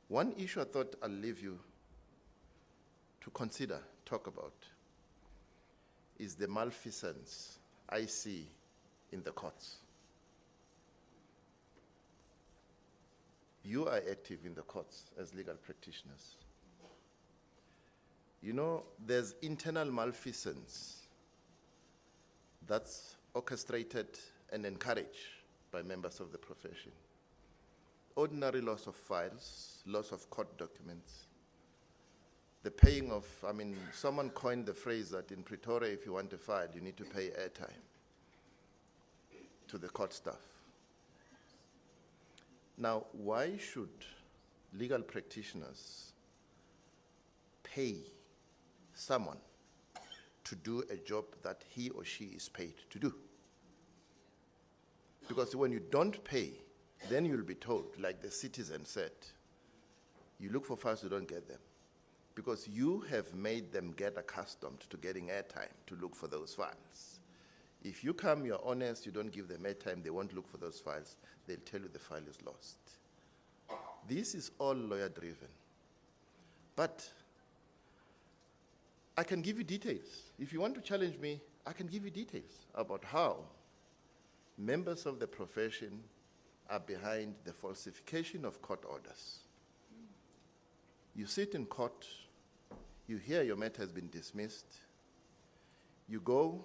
One issue I thought I'll leave you to consider, talk about, is the malfeasance I see in the courts. You are active in the courts as legal practitioners. You know, there's internal malfeasance that's orchestrated and encouraged by members of the profession. Ordinary loss of files, loss of court documents, the paying of, someone coined the phrase that in Pretoria, if you want a file, you need to pay airtime to the court staff. Now, why should legal practitioners pay someone to do a job that he or she is paid to do? Because when you don't pay, then you'll be told, like the citizen said, you look for files, you don't get them. Because you have made them get accustomed to getting airtime to look for those files. If you come, you're honest, you don't give them airtime, they won't look for those files, they'll tell you the file is lost. This is all lawyer-driven. But I can give you details. If you want to challenge me, I can give you details about how members of the profession are behind the falsification of court orders. You sit in court, you hear your matter has been dismissed, you go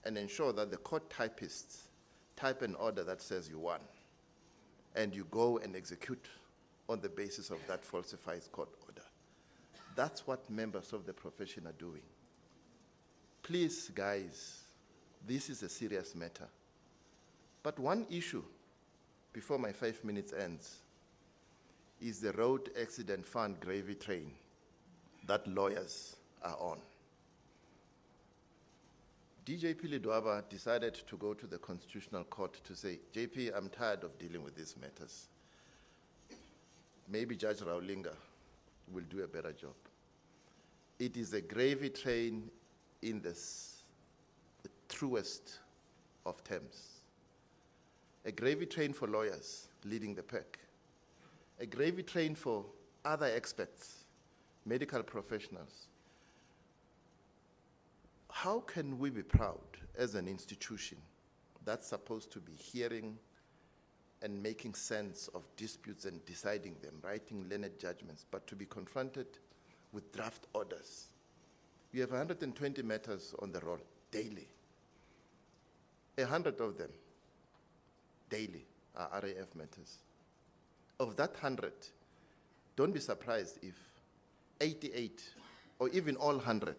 and ensure that the court typists type an order that says you won, and you go and execute on the basis of that falsified court order. That's what members of the profession are doing. Please, guys, this is a serious matter. But one issue, before my 5 minutes ends, is the road accident fund gravy train that lawyers are on. DJP Lidwaba decided to go to the Constitutional Court to say, JP, I'm tired of dealing with these matters. Maybe Judge Raulinga will do a better job. It is a gravy train in the truest of terms. A gravy train for lawyers leading the pack. A gravy train for other experts, medical professionals. How can we be proud as an institution that's supposed to be hearing and making sense of disputes and deciding them, writing learned judgments, but to be confronted with draft orders? We have 120 matters on the roll daily. 100 of them daily are RAF matters. Of that 100, don't be surprised if 88 or even all 100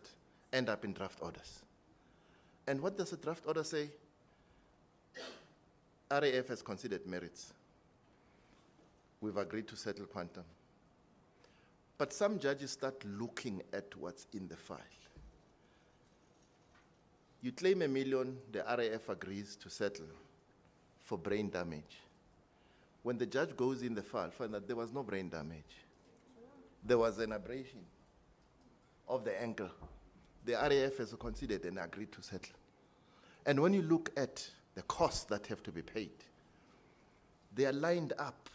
end up in draft orders. And what does a draft order say? RAF has considered merits. We've agreed to settle quantum. But some judges start looking at what's in the file. You claim $1 million, the RAF agrees to settle for brain damage. When the judge goes in the file, find that there was no brain damage. There was an abrasion of the ankle. The RAF has considered and agreed to settle. And when you look at the costs that have to be paid, they are lined up.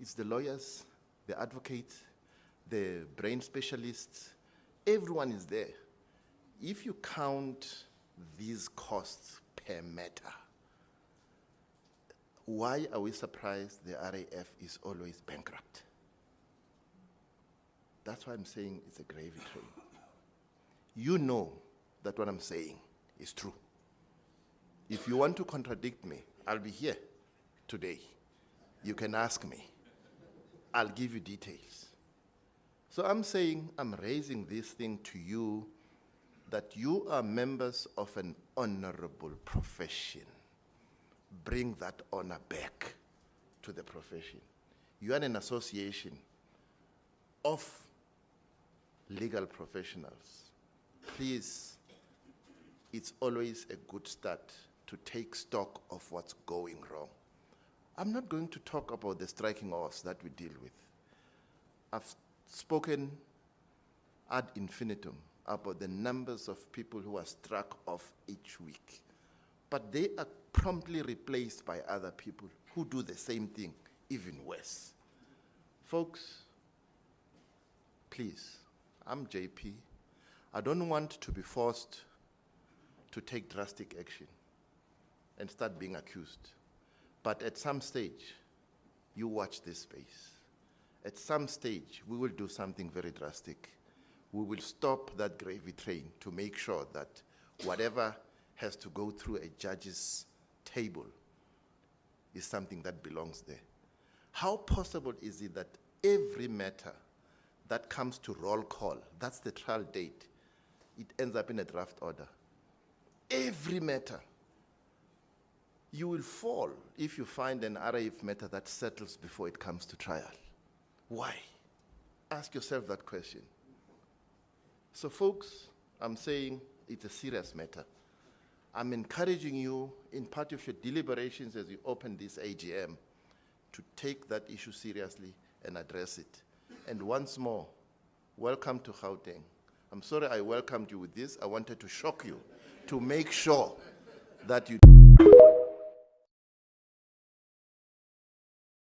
It's the lawyers, the advocates, the brain specialists, everyone is there. If you count these costs per matter, why are we surprised the RAF is always bankrupt? That's why I'm saying it's a gravy train. You know that what I'm saying is true. If you want to contradict me, I'll be here today. You can ask me. I'll give you details. So I'm saying, I'm raising this thing to you, that you are members of an honorable profession. Bring that honor back to the profession. You are an association of legal professionals. Please, it's always a good start to take stock of what's going wrong. I'm not going to talk about the striking offs that we deal with. I've spoken ad infinitum about the numbers of people who are struck off each week. But they are promptly replaced by other people who do the same thing, even worse. Folks, please, I'm JP. I don't want to be forced to take drastic action and start being accused. But at some stage, you watch this space. At some stage, we will do something very drastic. We will stop that gravy train to make sure that whatever has to go through a judge's table is something that belongs there. How possible is it that every matter that comes to roll call, that's the trial date, it ends up in a draft order? Every matter. You will fall if you find an RAF matter that settles before it comes to trial. Why? Ask yourself that question. So folks, I'm saying it's a serious matter. I'm encouraging you in part of your deliberations as you open this AGM to take that issue seriously and address it. And once more, welcome to Gauteng. I'm sorry I welcomed you with this. I wanted to shock you to make sure that you